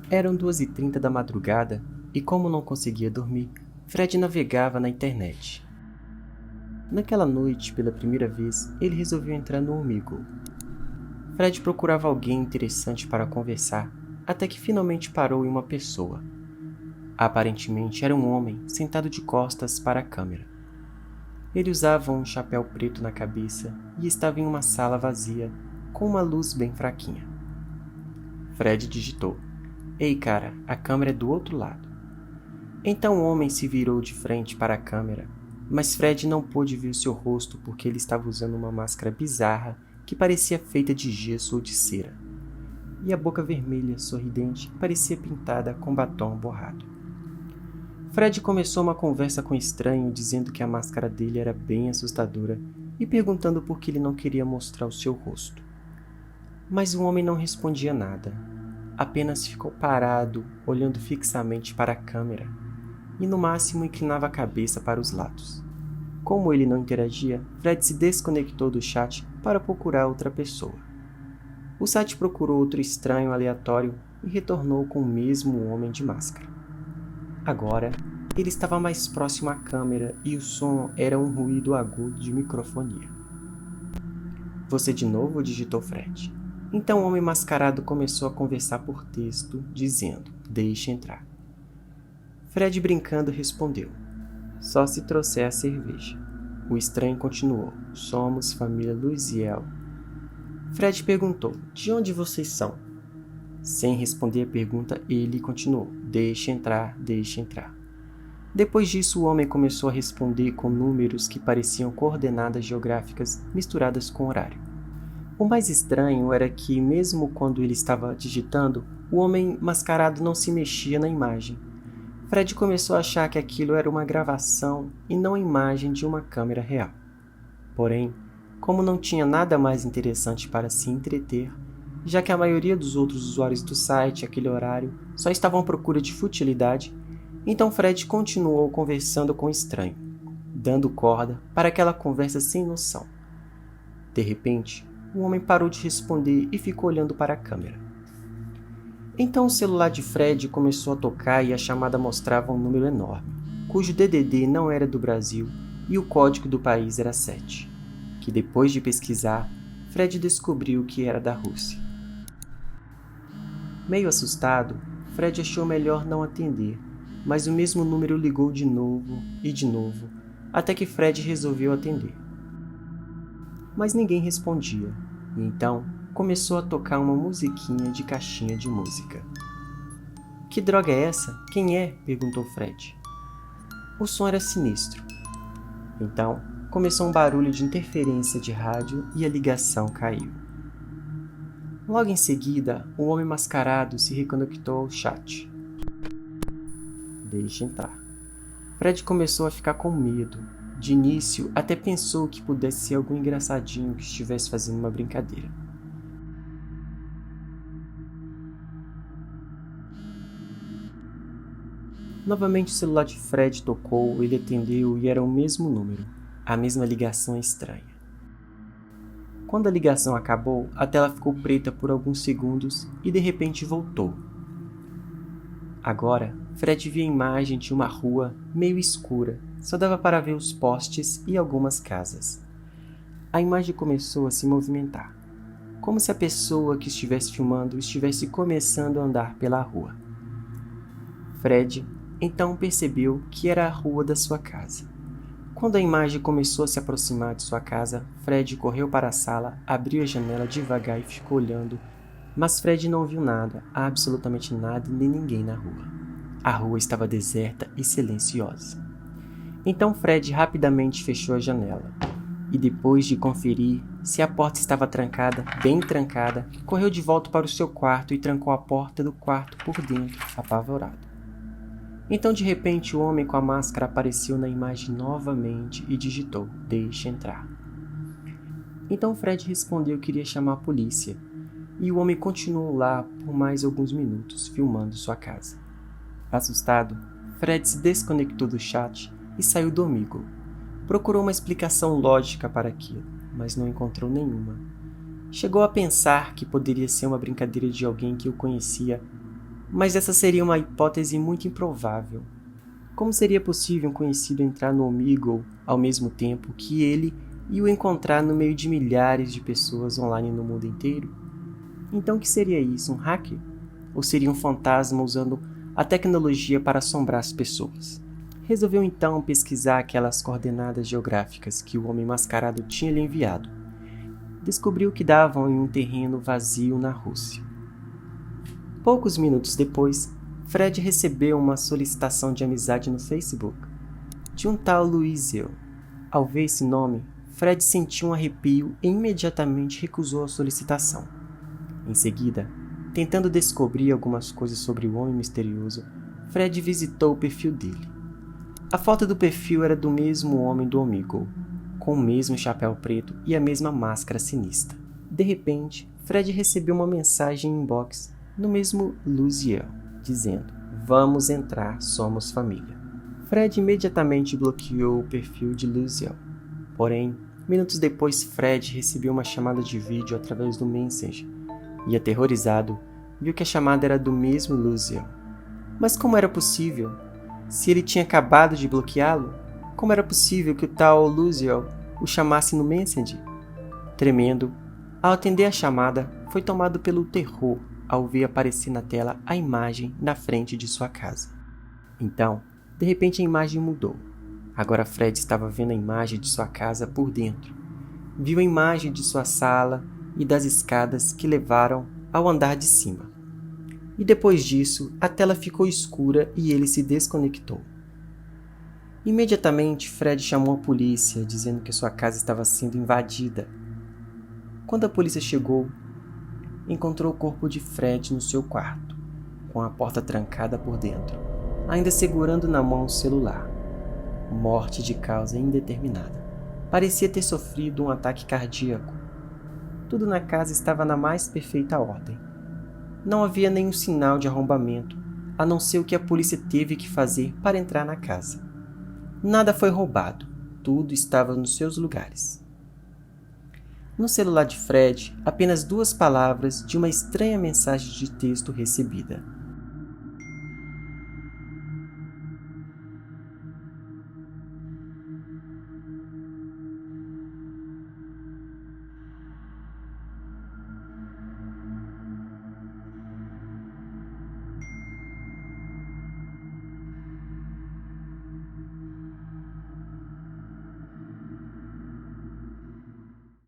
Eram 2h30 da madrugada e, como não conseguia dormir, Fred navegava na internet. Naquela noite, pela primeira vez, ele resolveu entrar no Omegle. Fred procurava alguém interessante para conversar, até que finalmente parou em uma pessoa. Aparentemente era um homem sentado de costas para a câmera. Ele usava um chapéu preto na cabeça e estava em uma sala vazia, com uma luz bem fraquinha. Fred digitou: "Ei, cara, a câmera é do outro lado." Então o homem se virou de frente para a câmera, mas Fred não pôde ver seu rosto porque ele estava usando uma máscara bizarra que parecia feita de gesso ou de cera. E a boca vermelha, sorridente, parecia pintada com batom borrado. Fred começou uma conversa com o estranho, dizendo que a máscara dele era bem assustadora e perguntando por que ele não queria mostrar o seu rosto. Mas o homem não respondia nada, apenas ficou parado, olhando fixamente para a câmera e no máximo inclinava a cabeça para os lados. Como ele não interagia, Fred se desconectou do chat para procurar outra pessoa. O site procurou outro estranho aleatório e retornou com o mesmo homem de máscara. Agora, ele estava mais próximo à câmera e o som era um ruído agudo de microfonia. "Você de novo?" digitou Fred. Então o homem mascarado começou a conversar por texto, dizendo: "Deixe entrar." Fred, brincando, respondeu: "Só se trouxer a cerveja." O estranho continuou: "Somos família Luziel." Fred perguntou: "De onde vocês são?" Sem responder a pergunta, ele continuou: "Deixe entrar, deixe entrar." Depois disso, o homem começou a responder com números que pareciam coordenadas geográficas misturadas com horário. O mais estranho era que, mesmo quando ele estava digitando, o homem mascarado não se mexia na imagem. Fred começou a achar que aquilo era uma gravação e não a imagem de uma câmera real. Porém, como não tinha nada mais interessante para se entreter, já que a maioria dos outros usuários do site àquele horário só estavam à procura de futilidade, então Fred continuou conversando com o estranho, dando corda para aquela conversa sem noção. De repente, o homem parou de responder e ficou olhando para a câmera. Então o celular de Fred começou a tocar e a chamada mostrava um número enorme, cujo DDD não era do Brasil e o código do país era 7, que depois de pesquisar, Fred descobriu que era da Rússia. Meio assustado, Fred achou melhor não atender, mas o mesmo número ligou de novo e de novo, até que Fred resolveu atender. Mas ninguém respondia, e então começou a tocar uma musiquinha de caixinha de música. "Que droga é essa? Quem é?" perguntou Fred. O som era sinistro. Então, começou um barulho de interferência de rádio e a ligação caiu. Logo em seguida, o homem mascarado se reconectou ao chat. "Deixe entrar." Fred começou a ficar com medo. De início, até pensou que pudesse ser algum engraçadinho que estivesse fazendo uma brincadeira. Novamente o celular de Fred tocou, ele atendeu e era o mesmo número, a mesma ligação estranha. Quando a ligação acabou, a tela ficou preta por alguns segundos e de repente voltou. Agora, Fred via a imagem de uma rua meio escura, só dava para ver os postes e algumas casas. A imagem começou a se movimentar, como se a pessoa que estivesse filmando estivesse começando a andar pela rua. Fred então percebeu que era a rua da sua casa. Quando a imagem começou a se aproximar de sua casa, Fred correu para a sala, abriu a janela devagar e ficou olhando, mas Fred não viu nada, absolutamente nada nem ninguém na rua. A rua estava deserta e silenciosa. Então Fred rapidamente fechou a janela e, depois de conferir se a porta estava trancada, bem trancada, correu de volta para o seu quarto e trancou a porta do quarto por dentro, apavorado. Então, de repente, o homem com a máscara apareceu na imagem novamente e digitou: "Deixe entrar." Então Fred respondeu que iria chamar a polícia, e o homem continuou lá por mais alguns minutos, filmando sua casa. Assustado, Fred se desconectou do chat e saiu do Omegle. Procurou uma explicação lógica para aquilo, mas não encontrou nenhuma. Chegou a pensar que poderia ser uma brincadeira de alguém que o conhecia, Mas essa seria uma hipótese muito improvável. Como seria possível um conhecido entrar no Omegle ao mesmo tempo que ele e o encontrar no meio de milhares de pessoas online no mundo inteiro? Então o que seria isso, um hacker? Ou seria um fantasma usando a tecnologia para assombrar as pessoas? Resolveu então pesquisar aquelas coordenadas geográficas que o homem mascarado tinha lhe enviado. Descobriu que davam em um terreno vazio na Rússia. Poucos minutos depois, Fred recebeu uma solicitação de amizade no Facebook, de um tal Luizio. Ao ver esse nome, Fred sentiu um arrepio e imediatamente recusou a solicitação. Em seguida, tentando descobrir algumas coisas sobre o homem misterioso, Fred visitou o perfil dele. A foto do perfil era do mesmo homem do Omegle, com o mesmo chapéu preto e a mesma máscara sinistra. De repente, Fred recebeu uma mensagem em inbox no mesmo Luizio, dizendo: "Vamos entrar, somos família." Fred imediatamente bloqueou o perfil de Luizio. Porém, minutos depois, Fred recebeu uma chamada de vídeo através do Messenger e, aterrorizado, viu que a chamada era do mesmo Luizio. Mas como era possível? Se ele tinha acabado de bloqueá-lo, como era possível que o tal Luizio o chamasse no Messenger? Tremendo, ao atender a chamada, foi tomado pelo terror ao ver aparecer na tela a imagem na frente de sua casa. Então, de repente a imagem mudou. Agora Fred estava vendo a imagem de sua casa por dentro. Viu a imagem de sua sala e das escadas que levaram ao andar de cima. E depois disso, a tela ficou escura e ele se desconectou. Imediatamente, Fred chamou a polícia, dizendo que sua casa estava sendo invadida. Quando a polícia chegou, encontrou o corpo de Fred no seu quarto, com a porta trancada por dentro, ainda segurando na mão o celular. Morte de causa indeterminada. Parecia ter sofrido um ataque cardíaco. Tudo na casa estava na mais perfeita ordem. Não havia nenhum sinal de arrombamento, a não ser o que a polícia teve que fazer para entrar na casa. Nada foi roubado, tudo estava nos seus lugares. No celular de Fred, apenas 2 palavras de uma estranha mensagem de texto recebida.